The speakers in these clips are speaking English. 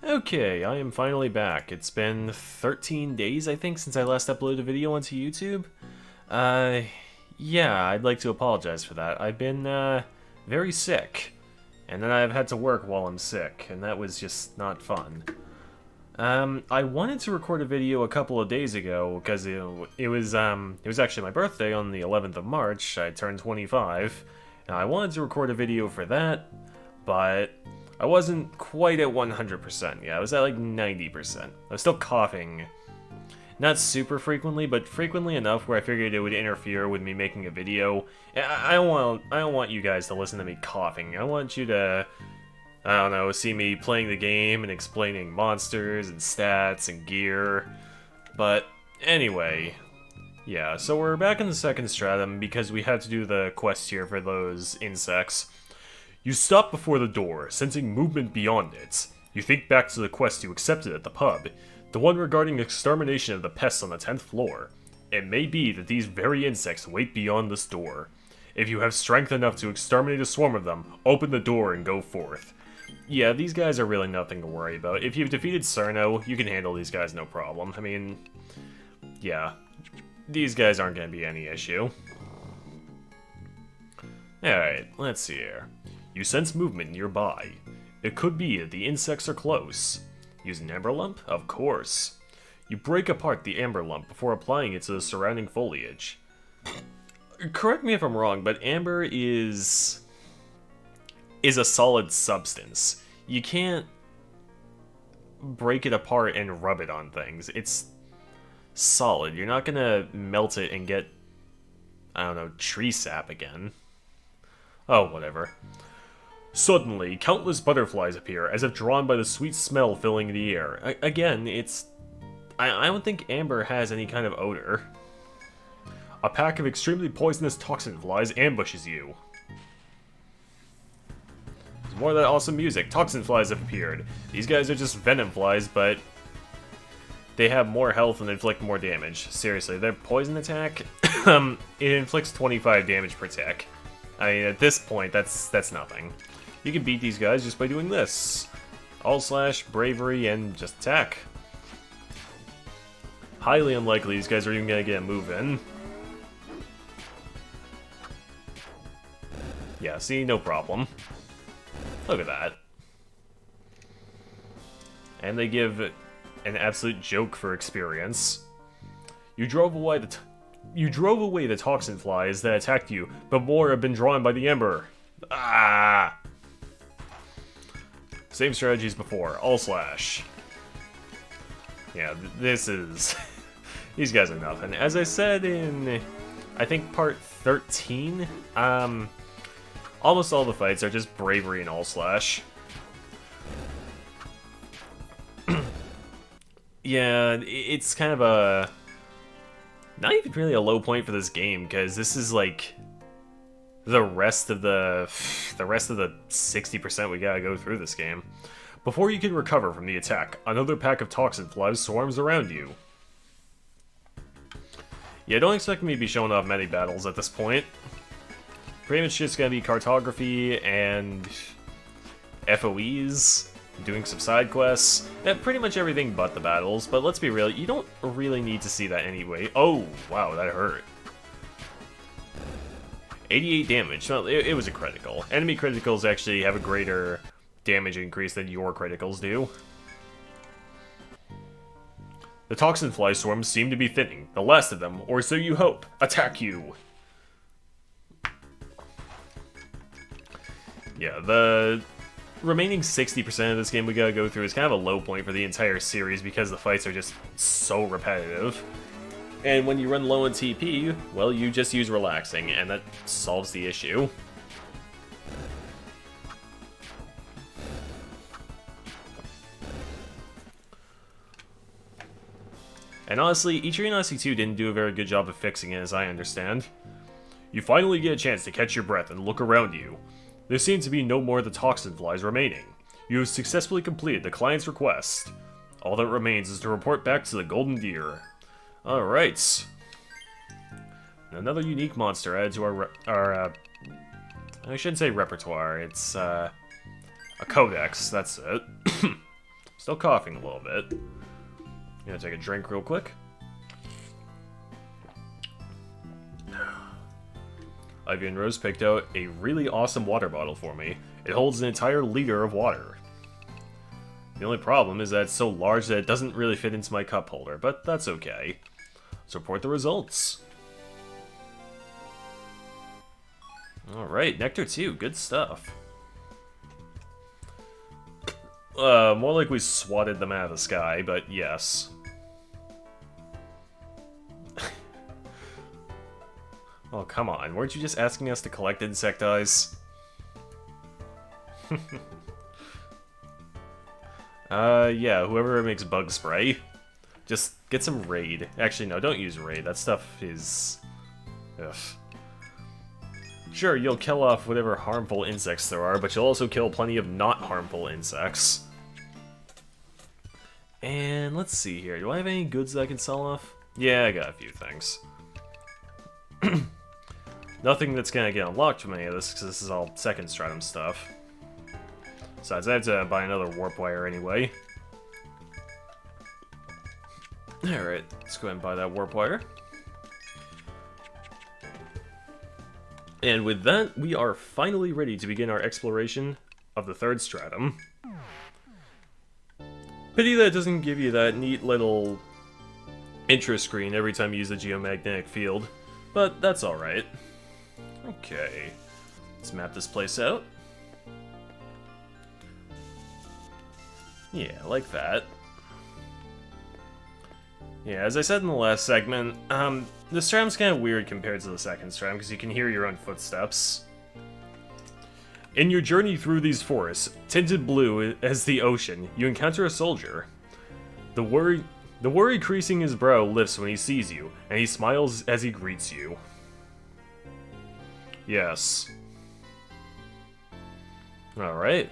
Okay, I am finally back. It's been 13 days, I think, since I last uploaded a video onto YouTube. Uh, yeah, I'd like to apologize for that. I've been, very sick. And then I've had to work while I'm sick, and that was just not fun. I wanted to record a video a couple of days ago, because it was actually my birthday on the 11th of March. I turned 25, and I wanted to record a video for that, but I wasn't quite at 100%. Yeah, I was at like 90%. I was still coughing. Not super frequently, but frequently enough where I figured it would interfere with me making a video. I don't want you guys to listen to me coughing. I want you to, I don't know, see me playing the game and explaining monsters and stats and gear. But anyway, yeah, so we're back in the second stratum because we had to do the quest here for those insects. You stop before the door, sensing movement beyond it. You think back to the quest you accepted at the pub, the one regarding extermination of the pests on the 10th floor. It may be that these very insects wait beyond this door. If you have strength enough to exterminate a swarm of them, open the door and go forth. Yeah, these guys are really nothing to worry about. If you've defeated Cerno, you can handle these guys no problem. I mean, yeah, these guys aren't going to be any issue. Alright, let's see here. You sense movement nearby. It could be that the insects are close. Use an amber lump? Of course. You break apart the amber lump before applying it to the surrounding foliage. Correct me if I'm wrong, but amber is a solid substance. You can't break it apart and rub it on things. It's solid. You're not gonna melt it and get, I don't know, tree sap again. Oh, whatever. Suddenly, countless butterflies appear, as if drawn by the sweet smell filling the air. Again, it's... I don't think amber has any kind of odor. A pack of extremely poisonous toxin flies ambushes you. There's more of that awesome music. Toxin flies have appeared. These guys are just venom flies, but they have more health and inflict more damage. Seriously, their poison attack, it inflicts 25 damage per tick. I mean, at this point, that's nothing. You can beat these guys just by doing this. All slash, bravery, and just attack. Highly unlikely these guys are even gonna get a move in. Yeah, see, no problem. Look at that. And they give an absolute joke for experience. You drove away the toxin flies that attacked you, but more have been drawn by the ember. Ah! Same strategy as before. All slash. Yeah, this is... These guys are nothing. As I said in, I think, part 13, almost all the fights are just bravery and all slash. Yeah, it's kind of a... Not even really a low point for this game, because this is like the rest of the 60% we gotta go through this game. Before you can recover from the attack, another pack of toxin flies swarms around you. Yeah, don't expect me to be showing off many battles at this point. Pretty much just gonna be cartography and FOEs, doing some side quests, and pretty much everything but the battles, but let's be real, you don't really need to see that anyway. Oh, wow, that hurt. 88 damage. Well, it was a critical. Enemy criticals actually have a greater damage increase than your criticals do. The toxin fly swarms seem to be thinning. The last of them, or so you hope, attack you. Yeah, the remaining 60% of this game we gotta go through is kind of a low point for the entire series because the fights are just so repetitive. And when you run low on TP, well, you just use relaxing, and that solves the issue. And honestly, Etrian Odyssey 2 didn't do a very good job of fixing it, as I understand. You finally get a chance to catch your breath and look around you. There seem to be no more of the toxin flies remaining. You have successfully completed the client's request. All that remains is to report back to the Golden Deer. Alright. Another unique monster added to our I shouldn't say repertoire, it's, a codex, that's it. Still coughing a little bit. Gonna take a drink real quick. Ivy and Rose picked out a really awesome water bottle for me. It holds an entire liter of water. The only problem is that it's so large that it doesn't really fit into my cup holder, but that's okay. Let's report the results. Alright, Nectar 2, good stuff. More like we swatted them out of the sky, but yes. Oh, come on. Weren't you just asking us to collect insect eyes? Yeah, whoever makes bug spray, just get some Raid. Actually, no, don't use Raid. That stuff is... ugh. Sure, you'll kill off whatever harmful insects there are, but you'll also kill plenty of not harmful insects. And let's see here. Do I have any goods that I can sell off? Yeah, I got a few things. Nothing that's gonna get unlocked from any of this, because this is all second stratum stuff. Besides, I have to buy another warp wire anyway. Alright, let's go ahead and buy that warp wire. And with that, we are finally ready to begin our exploration of the third stratum. Pity that it doesn't give you that neat little intro screen every time you use the geomagnetic field, but that's alright. Okay, let's map this place out. Yeah, like that. Yeah, as I said in the last segment, the stratum's kind of weird compared to the second stratum because you can hear your own footsteps. In your journey through these forests, tinted blue as the ocean, you encounter a soldier. The worry creasing his brow lifts when he sees you, and he smiles as he greets you. Yes. Alright.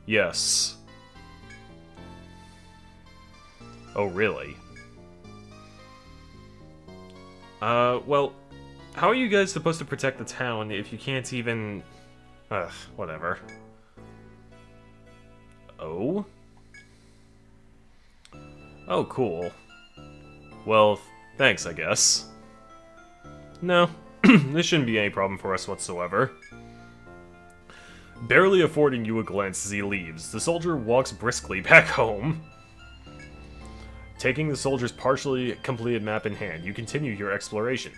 Yes. Oh, really? Well, how are you guys supposed to protect the town if you can't even... ugh, whatever. Oh? Oh, cool. Well, thanks, I guess. No, this shouldn't be any problem for us whatsoever. Barely affording you a glance as he leaves, the soldier walks briskly back home. Taking the soldier's partially completed map in hand, you continue your exploration.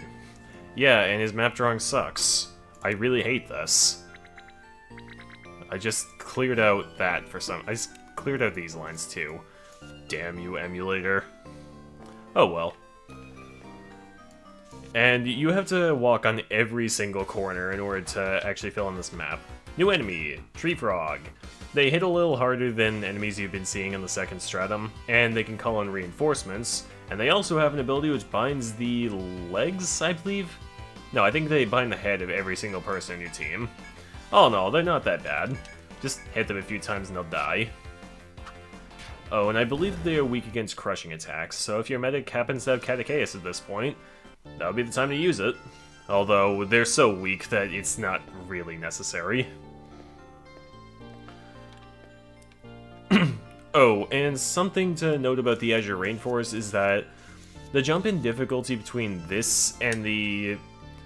Yeah, and his map drawing sucks. I really hate this. I just cleared out that for some... I just cleared out these lines too. Damn you, emulator. Oh well. And you have to walk on every single corner in order to actually fill in this map. New enemy, Tree Frog. They hit a little harder than enemies you've been seeing in the second stratum, and they can call in reinforcements, and they also have an ability which binds the legs, I believe? No, I think they bind the head of every single person in your team. Oh no, they're not that bad. Just hit them a few times and they'll die. Oh, and I believe they are weak against crushing attacks, so if your medic happens to have Catechaeus at this point, that would be the time to use it. Although, they're so weak that it's not really necessary. Oh, and something to note about the Azure Rainforest is that the jump in difficulty between this and the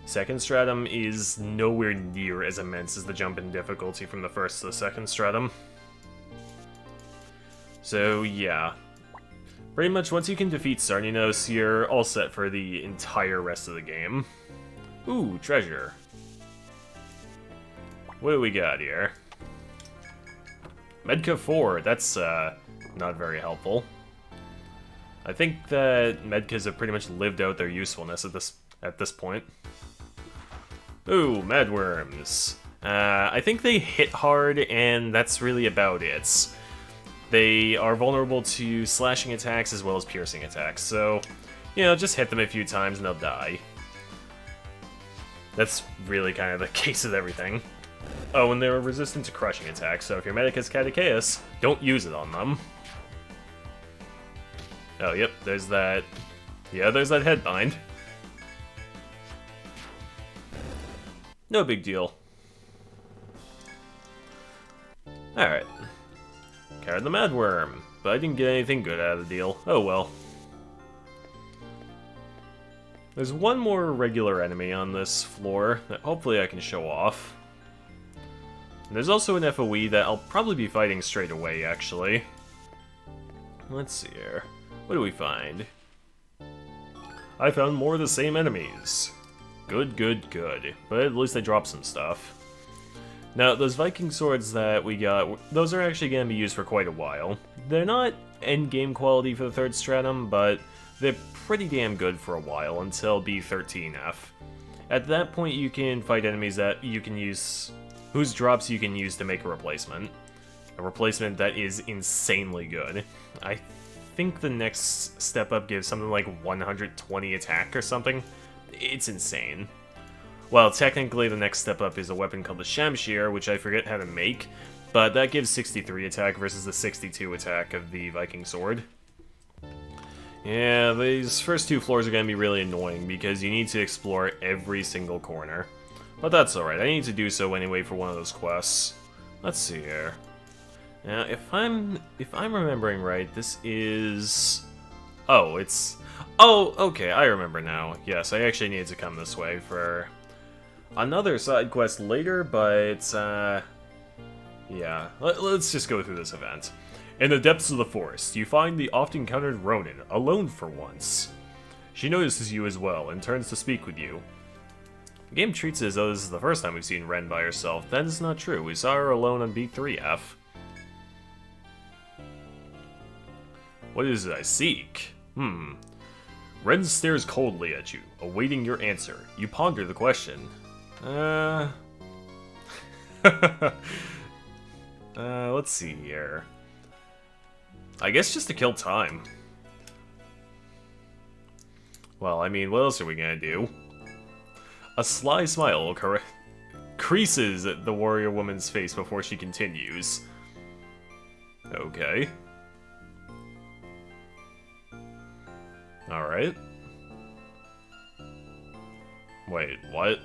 second stratum is nowhere near as immense as the jump in difficulty from the first to the second stratum. So, yeah. Pretty much once you can defeat Sarninos, you're all set for the entire rest of the game. Ooh, treasure. What do we got here? Medka 4, that's not very helpful. I think that Medkas have pretty much lived out their usefulness at this point. Ooh, Madworms. I think they hit hard, and that's really about it. They are vulnerable to slashing attacks as well as piercing attacks, so, you know, just hit them a few times and they'll die. That's really kind of the case with everything. Oh, and they're resistant to crushing attacks, so if your medic has Catechaeus, don't use it on them. Oh, yep, there's that... yeah, there's that headbind. No big deal. Alright. Carrot the Madworm. But I didn't get anything good out of the deal. Oh well. There's one more regular enemy on this floor that hopefully I can show off. And there's also an FOE that I'll probably be fighting straight away, actually. Let's see here. What do we find? I found more of the same enemies. Good, good, good. But at least I dropped some stuff. Now, those Viking swords that we got, those are actually going to be used for quite a while. They're not endgame quality for the 3rd stratum, but they're pretty damn good for a while until B13F. At that point, you can fight enemies that you can use, whose drops you can use to make a replacement. A replacement that is insanely good. I think the next step up gives something like 120 attack or something. It's insane. Well, technically the next step up is a weapon called the Shamshir, which I forget how to make, but that gives 63 attack versus the 62 attack of the Viking sword. Yeah, these first 2 floors are going to be really annoying because you need to explore every single corner. But that's alright, I need to do so anyway for one of those quests. Let's see here. Now, if I'm remembering right, this is... Oh, it's... Oh, okay, I remember now. Yes, I actually needed to come this way for another side quest later, but, yeah. Let's just go through this event. In the depths of the forest, you find the oft-encountered Ronin, alone for once. She notices you as well, and turns to speak with you. The game treats it as though this is the first time we've seen Ren by herself. That is not true. We saw her alone on B3F. What is it I seek? Ren stares coldly at you, awaiting your answer. You ponder the question. Let's see here. I guess just to kill time. Well, I mean, what else are we gonna do? A sly smile creases the warrior woman's face before she continues. Okay. Alright. Wait, what?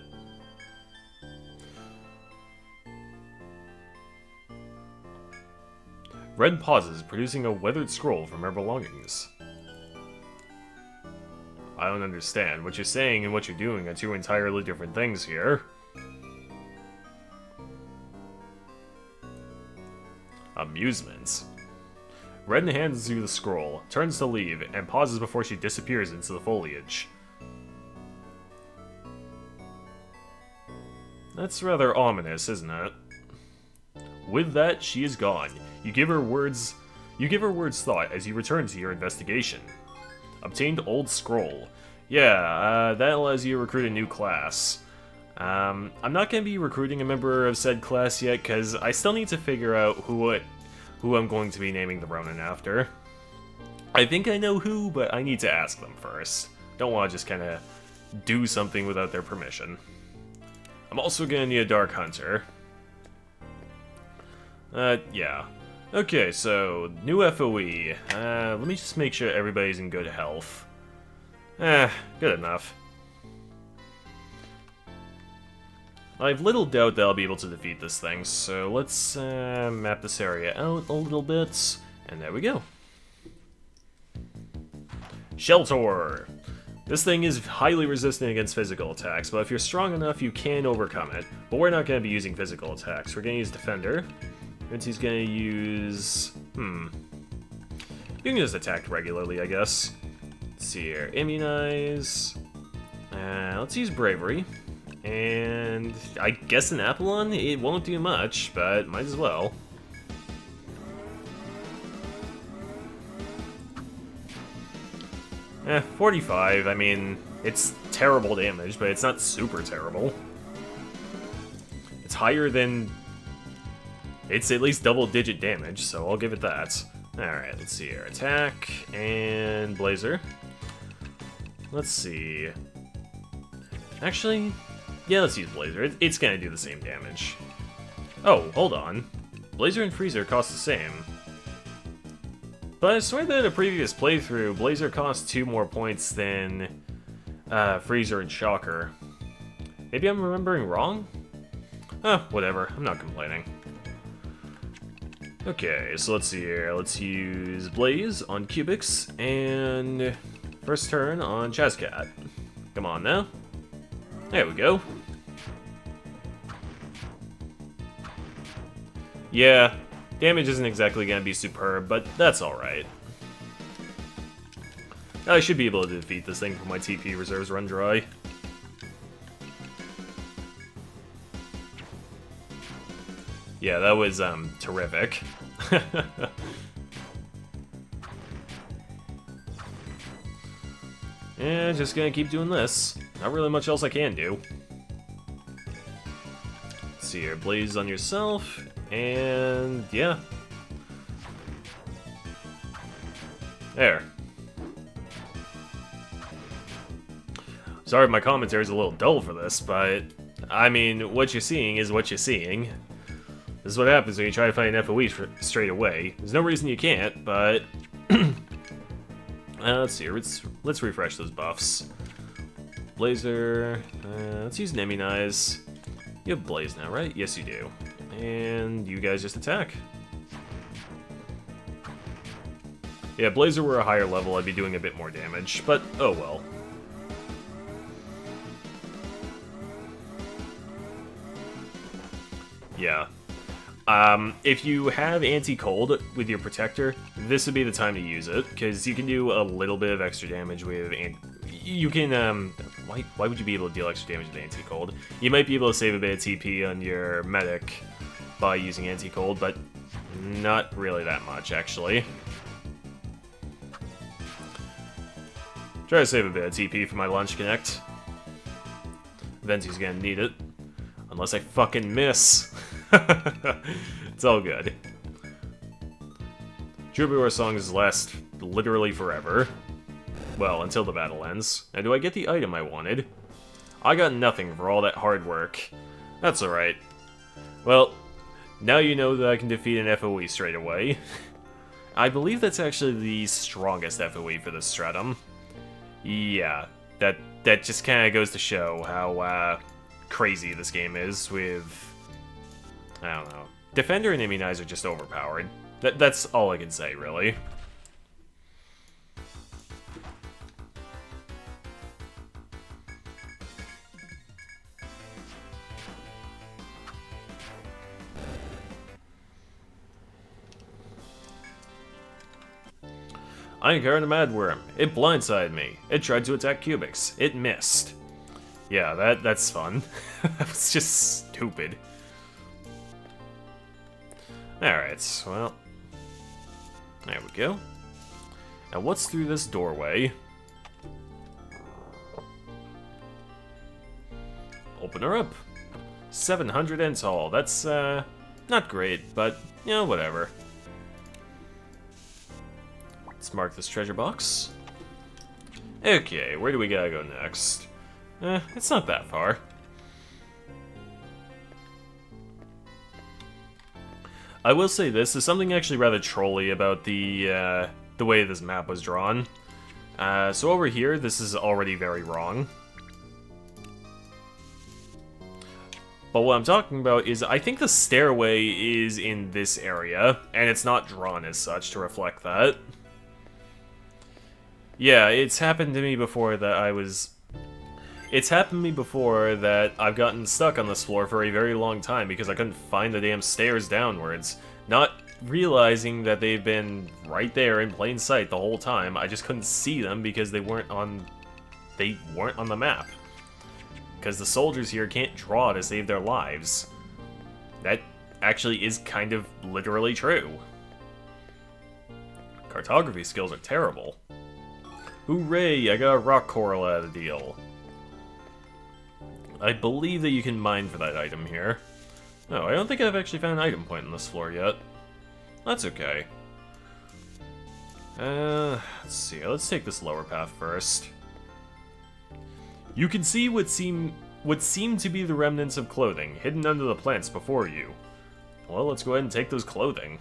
Ren pauses, producing a weathered scroll from her belongings. I don't understand. What you're saying and what you're doing are 2 entirely different things here. Amusements. Ren hands you the scroll, turns to leave, and pauses before she disappears into the foliage. That's rather ominous, isn't it? With that, she is gone. You give her words thought as you return to your investigation. Obtained Old Scroll. Yeah, that allows you to recruit a new class. I'm not going to be recruiting a member of said class yet, because I still need to figure out who I'm going to be naming the Ronin after. I think I know who, but I need to ask them first. Don't want to just kind of do something without their permission. I'm also going to need a Dark Hunter. Yeah. Okay, so, new FOE. Let me just make sure everybody's in good health. Good enough. I have little doubt that I'll be able to defeat this thing, so let's map this area out a little bit, and there we go. Shelltor! This thing is highly resistant against physical attacks, but if you're strong enough, you can overcome it. But we're not going to be using physical attacks. We're going to use Defender. And he's going to use... You can just attack regularly, I guess. Let's see here. Immunize. Let's use Bravery. And I guess an Apollon? It won't do much, but might as well. 45, I mean, it's terrible damage, but it's not super terrible. It's higher than... It's at least double-digit damage, so I'll give it that. Alright, let's see here. Attack and Blazer. Let's see. Actually, yeah, let's use Blazer. It's gonna do the same damage. Oh, hold on. Blazer and Freezer cost the same. But I swear that in a previous playthrough, Blazer cost 2 more points than Freezer and Shocker. Maybe I'm remembering wrong? Whatever. I'm not complaining. Okay, so let's see here. Let's use Blaze on Cubics, and first turn on Chazcat. Come on now. There we go. Yeah, damage isn't exactly gonna be superb, but that's alright. I should be able to defeat this thing before my TP reserves run dry. Yeah, that was, terrific. Yeah, just gonna keep doing this. Not really much else I can do. Let's see here, Blaze on yourself, and yeah. There. Sorry if my commentary's a little dull for this, but I mean, what you're seeing is what you're seeing. This is what happens when you try to find an FOE straight away. There's no reason you can't, but... let's see, let's refresh those buffs. Blazer, let's use an Immunize. You have Blaze now, right? Yes, you do. And you guys just attack. Yeah, Blazer were a higher level, I'd be doing a bit more damage, but oh well. Yeah. If you have anti-cold with your protector, this would be the time to use it, because you can do a little bit of extra damage with... You can, why would you be able to deal extra damage with anti-cold? You might be able to save a bit of TP on your medic by using anti-cold, but not really that much, actually. Try to save a bit of TP for my Launch Connect. Venti's gonna need it. Unless I fucking miss. It's all good. Troubadour songs last literally forever. Well, until the battle ends. Now, do I get the item I wanted? I got nothing for all that hard work. That's alright. Well, now you know that I can defeat an FOE straight away. I believe that's actually the strongest FOE for this stratum. Yeah, that just kind of goes to show how crazy this game is with... I don't know. Defender and Immunize are just overpowered. That's all I can say, really. I encountered a Madworm. It blindsided me. It tried to attack Cubics. It missed. Yeah, that's fun. That was just stupid. Alright, well... There we go. Now what's through this doorway? Open her up. 700 intel. That's, not great, but, you know, whatever. Let's mark this treasure box. Okay, where do we gotta go next? It's not that far. I will say this, there's something actually rather trolly about the way this map was drawn. So over here, this is already very wrong. But what I'm talking about is, I think the stairway is in this area, and it's not drawn as such to reflect that. Yeah, it's happened to me before that It's happened to me before that I've gotten stuck on this floor for a very long time because I couldn't find the damn stairs downwards, not realizing that they've been right there in plain sight the whole time. I just couldn't see them because they weren't on the map. Because the soldiers here can't draw to save their lives. That actually is kind of literally true. Cartography skills are terrible. Hooray, I got a rock coral out of the deal. I believe that you can mine for that item here. No, I don't think I've actually found an item point on this floor yet. That's okay. Let's see, let's take this lower path first. You can see what seem to be the remnants of clothing hidden under the plants before you. Well, let's go ahead and take those clothing.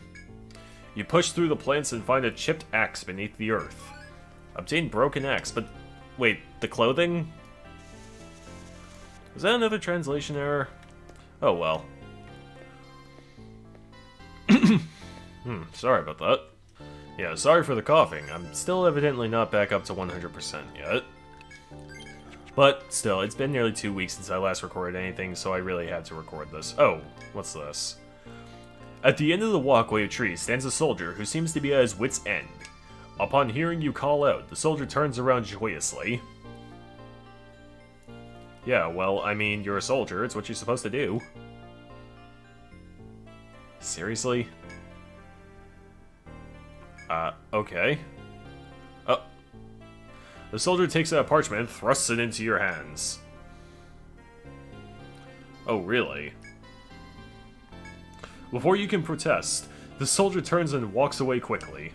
You push through the plants and find a chipped axe beneath the earth. Obtain broken axe, but wait, the clothing? Was that another translation error? Oh well. Sorry about that. Yeah, sorry for the coughing. I'm still evidently not back up to 100% yet. But still, it's been nearly 2 weeks since I last recorded anything, so I really had to record this. Oh, what's this? At the end of the walkway of trees stands a soldier who seems to be at his wit's end. Upon hearing you call out, the soldier turns around joyously. Yeah, well, I mean, you're a soldier, it's what you're supposed to do. Seriously? Okay. Oh. The soldier takes out a parchment and thrusts it into your hands. Oh, really? Before you can protest, the soldier turns and walks away quickly.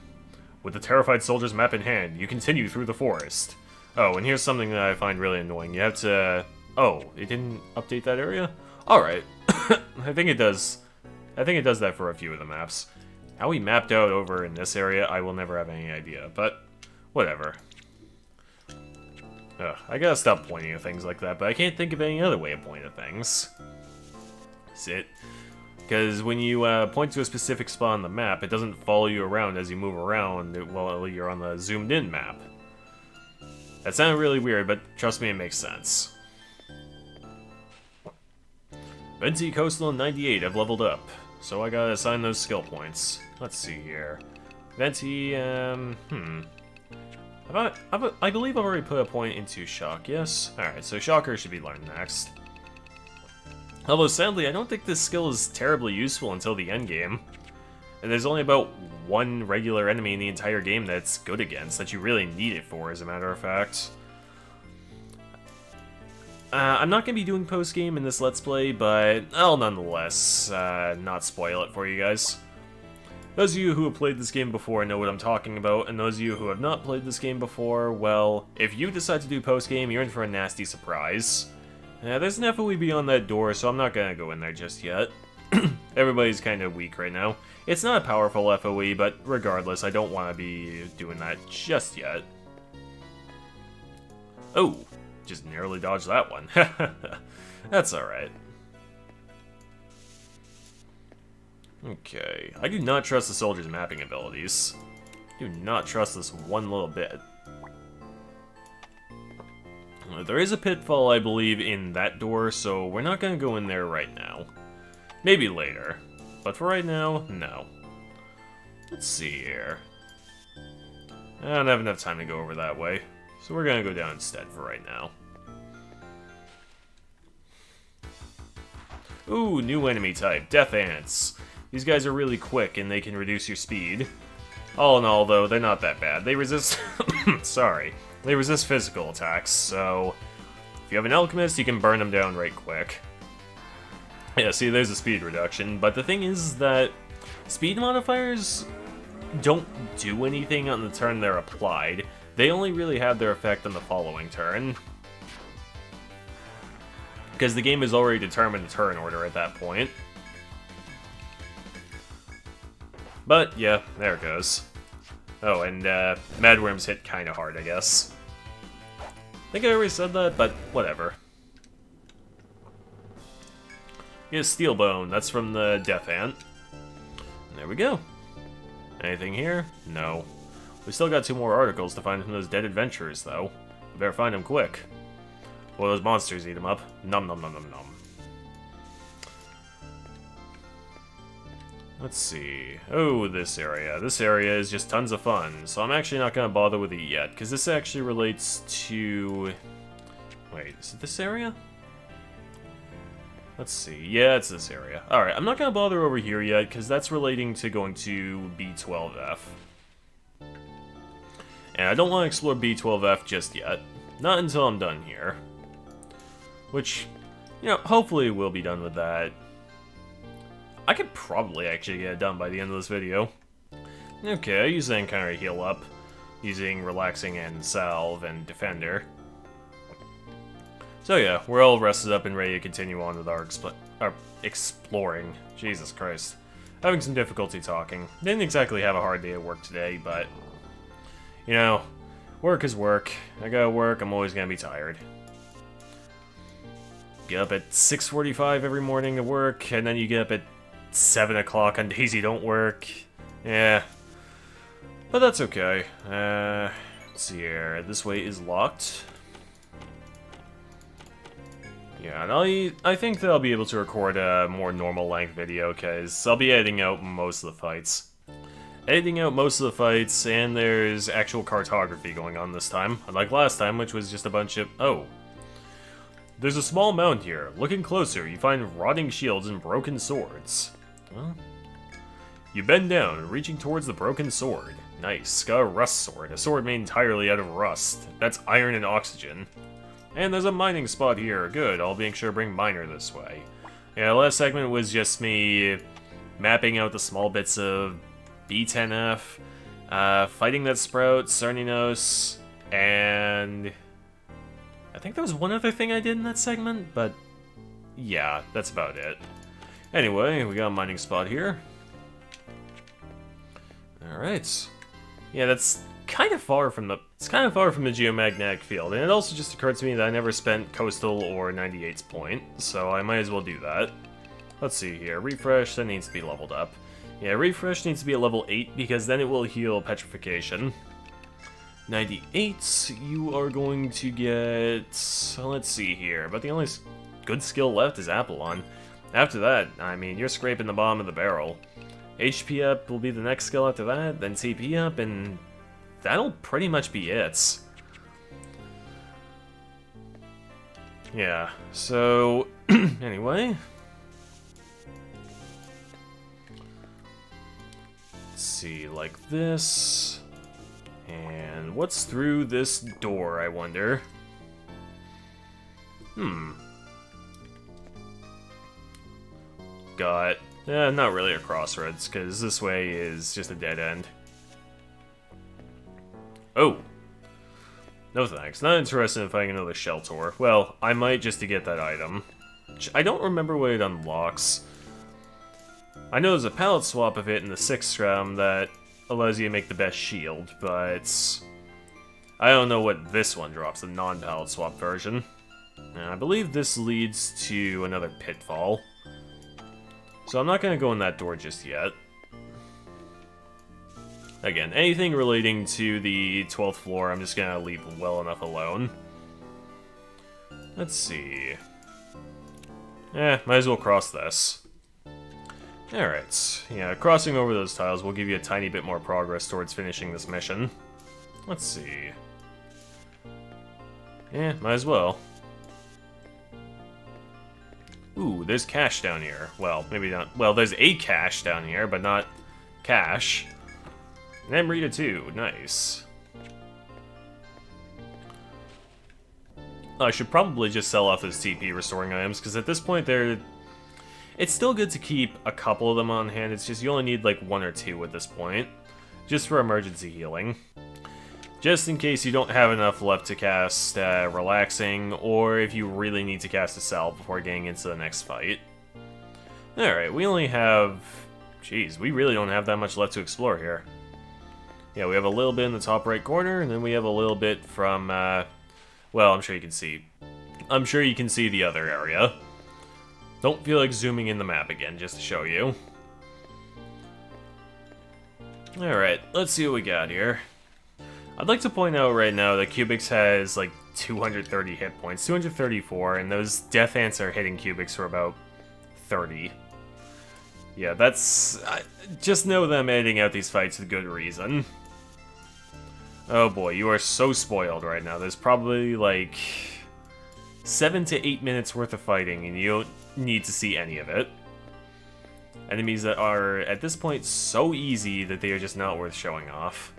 With the terrified soldier's map in hand, you continue through the forest. Oh, and here's something that I find really annoying. You have to... Oh, it didn't update that area? Alright. I think it does. I think it does that for a few of the maps. How we mapped out over in this area, I will never have any idea, but whatever. Ugh, I gotta stop pointing at things like that, but I can't think of any other way of pointing at things. Sit. Because when you point to a specific spot on the map, it doesn't follow you around as you move around while you're on the zoomed-in map. That sounded really weird, but trust me, it makes sense. Venti, Coastal, and 98 have leveled up, so I gotta assign those skill points. Let's see here. Venti, I believe I've already put a point into Shock, yes? Alright, so Shocker should be learned next. Although, sadly, I don't think this skill is terribly useful until the endgame. And there's only about one regular enemy in the entire game that's good against, that you really need it for, as a matter of fact. I'm not going to be doing post-game in this Let's Play, but I'll nonetheless not spoil it for you guys. Those of you who have played this game before know what I'm talking about, and those of you who have not played this game before, well, if you decide to do post-game, you're in for a nasty surprise. There's an FOE beyond that door, so I'm not gonna go in there just yet. Everybody's kind of weak right now. It's not a powerful FOE, but regardless, I don't want to be doing that just yet. Oh, just narrowly dodged that one. That's alright. Okay, I do not trust the soldier's mapping abilities. Do not trust this one little bit. There is a pitfall, I believe, in that door, so we're not going to go in there right now. Maybe later. But for right now, no. Let's see here. I don't have enough time to go over that way, so we're going to go down instead for right now. Ooh, new enemy type, Death Ants. These guys are really quick and they can reduce your speed. All in all, though, they're not that bad. They resist... Sorry. They resist physical attacks, so if you have an alchemist, you can burn them down right quick. Yeah, see, there's a speed reduction, but the thing is that speed modifiers don't do anything on the turn they're applied. They only really have their effect on the following turn, because the game has already determined the turn order at that point. But, yeah, there it goes. Oh, and Madworm's hit kinda hard, I guess. I think I already said that, but whatever. Here's Steelbone, that's from the Death Ant. And there we go. Anything here? No. We still got 2 more articles to find from those dead adventurers, though. We better find them quick. Or those monsters eat them up. Nom nom nom nom nom. Let's see. Oh, this area. This area is just tons of fun, so I'm actually not going to bother with it yet, because this actually relates to... Wait, is it this area? Let's see. Yeah, it's this area. Alright, I'm not going to bother over here yet, because that's relating to going to B12F. And I don't want to explore B12F just yet. Not until I'm done here. Which, you know, hopefully we'll be done with that. I could probably actually get it done by the end of this video. Okay, I use Encounter to heal up, using Relaxing and Salve and Defender. So yeah, we're all rested up and ready to continue on with our exploring. Jesus Christ. Having some difficulty talking. Didn't exactly have a hard day at work today, but... You know, work is work. I gotta work, I'm always gonna be tired. Get up at 6:45 every morning to work, and then you get up at 7 o'clock on days you don't work. Yeah. But that's okay. Let's see here. This way is locked. Yeah, and I think that I'll be able to record a more normal length video, because I'll be editing out most of the fights. And there's actual cartography going on this time. Unlike last time, which was just a bunch of... Oh. There's a small mound here. Looking closer, you find rotting shields and broken swords. Well, you bend down, reaching towards the broken sword. Nice. Got a rust sword. A sword made entirely out of rust. That's iron and oxygen. And there's a mining spot here. Good, I'll make sure to bring miner this way. Yeah, last segment was just me mapping out the small bits of B10F, fighting that Sprout, Cerninos, and I think there was one other thing I did in that segment, but yeah, that's about it. Anyway, we got a mining spot here. Alright. Yeah, that's kind of far from the geomagnetic field, and it also just occurred to me that I never spent Coastal or 98's point, so I might as well do that. Let's see here. Refresh, that needs to be leveled up. Yeah, Refresh needs to be at level 8, because then it will heal Petrification. 98, you are going to get... let's see here, but the only good skill left is Apollon. After that, I mean, you're scraping the bottom of the barrel. HP up will be the next skill after that, then TP up, and that'll pretty much be it. Yeah, so... anyway... let's see, like this... and what's through this door, I wonder? Got... not really a crossroads, because this way is just a dead end. Oh! No thanks, not interested in finding another Shelltor. Well, I might just to get that item. I don't remember what it unlocks. I know there's a palette swap of it in the 6th round that allows you to make the best shield, but I don't know what this one drops, the non-palette swap version. And I believe this leads to another pitfall. So I'm not going to go in that door just yet. Again, anything relating to the 12th floor, I'm just going to leave well enough alone. Let's see. Might as well cross this. Alright, yeah, crossing over those tiles will give you a tiny bit more progress towards finishing this mission. Let's see. Might as well. Ooh, there's cash down here. Well, maybe not. Well, there's a cache down here, but not cash. And Amrita too, nice. I should probably just sell off those TP restoring items, because at this point it's still good to keep a couple of them on hand, it's just you only need like 1 or 2 at this point. Just for emergency healing. Just in case you don't have enough left to cast Relaxing, or if you really need to cast a Salve before getting into the next fight. Alright, we only have... Jeez, we really don't have that much left to explore here. Yeah, we have a little bit in the top right corner, and then we have a little bit from, well, I'm sure you can see. I'm sure you can see the other area. Don't feel like zooming in the map again, just to show you. Alright, let's see what we got here. I'd like to point out right now that Cubics has, like, 230 hit points, 234, and those Death Ants are hitting Cubics for about 30. Yeah, that's... just know that I'm editing out these fights with good reason. Oh boy, you are so spoiled right now. There's probably, like, 7 to 8 minutes worth of fighting, and you don't need to see any of it. Enemies that are, at this point, so easy that they are just not worth showing off.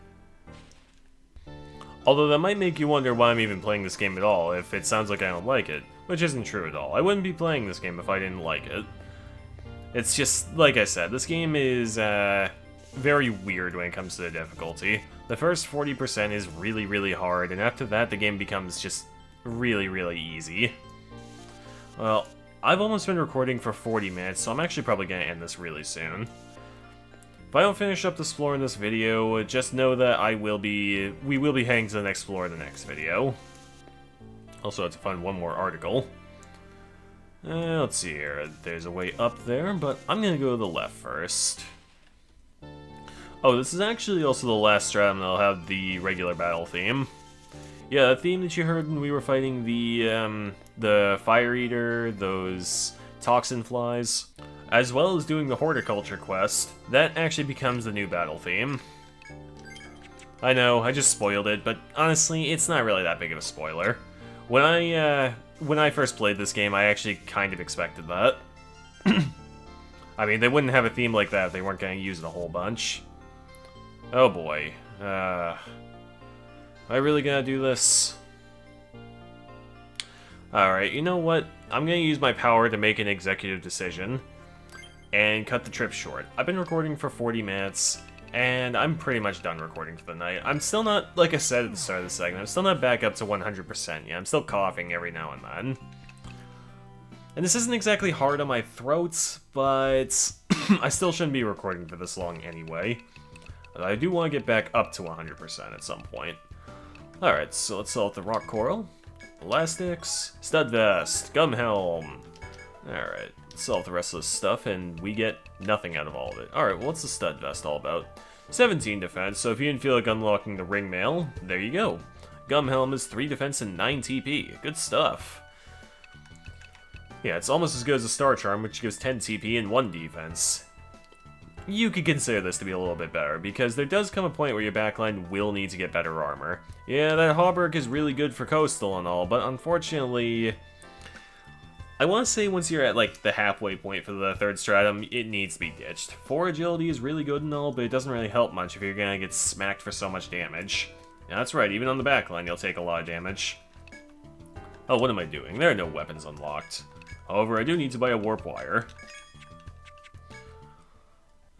Although that might make you wonder why I'm even playing this game at all, if it sounds like I don't like it, which isn't true at all. I wouldn't be playing this game if I didn't like it. It's just, like I said, this game is very weird when it comes to the difficulty. The first 40% is really, really hard, and after that the game becomes just really, really easy. Well, I've almost been recording for 40 minutes, so I'm actually probably going to end this really soon. If I don't finish up this floor in this video, just know that we will be heading to the next floor in the next video. Also, I have to find one more article. Let's see here. There's a way up there, but I'm going to go to the left first. Oh, this is actually also the last stratum that'll have the regular battle theme. Yeah, the theme that you heard when we were fighting the Fire Eater, those toxin flies, as well as doing the horticulture quest, that actually becomes the new battle theme. I know, I just spoiled it, but honestly, it's not really that big of a spoiler. When I first played this game, I actually kind of expected that. I mean, they wouldn't have a theme like that if they weren't going to use it a whole bunch. Oh boy. Am I really gonna do this? Alright, you know what? I'm gonna use my power to make an executive decision and cut the trip short. I've been recording for 40 minutes, and I'm pretty much done recording for the night. I'm still not, like I said at the start of the segment, I'm still not back up to 100% yet. I'm still coughing every now and then. And this isn't exactly hard on my throat, but I still shouldn't be recording for this long anyway. But I do want to get back up to 100% at some point. Alright, so let's sell out the rock coral, elastics, stud vest, gum helm. Alright, let's sell out the rest of this stuff, and we get nothing out of all of it. Alright, well, what's the stud vest all about? 17 defense, so if you didn't feel like unlocking the ring mail, there you go. Gum helm is 3 defense and 9 TP. Good stuff. Yeah, it's almost as good as a star charm, which gives 10 TP and 1 defense. You could consider this to be a little bit better, because there does come a point where your backline will need to get better armor. Yeah, that hauberk is really good for coastal and all, but unfortunately, I want to say once you're at like the halfway point for the 3rd stratum, it needs to be ditched. 4 agility is really good and all, but it doesn't really help much if you're gonna get smacked for so much damage. Yeah, that's right, even on the backline you'll take a lot of damage. Oh, what am I doing? There are no weapons unlocked. However, I do need to buy a warp wire.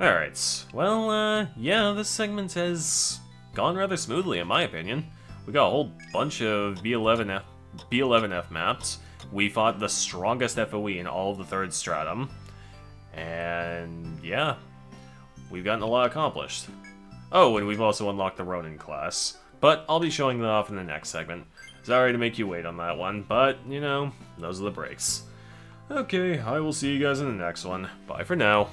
Alright, well, yeah, this segment has gone rather smoothly in my opinion. We got a whole bunch of B11F maps. We fought the strongest FOE in all of the 3rd stratum. And yeah, we've gotten a lot accomplished. Oh, and we've also unlocked the Ronin class. But I'll be showing that off in the next segment. Sorry to make you wait on that one, but, you know, those are the breaks. Okay, I will see you guys in the next one. Bye for now.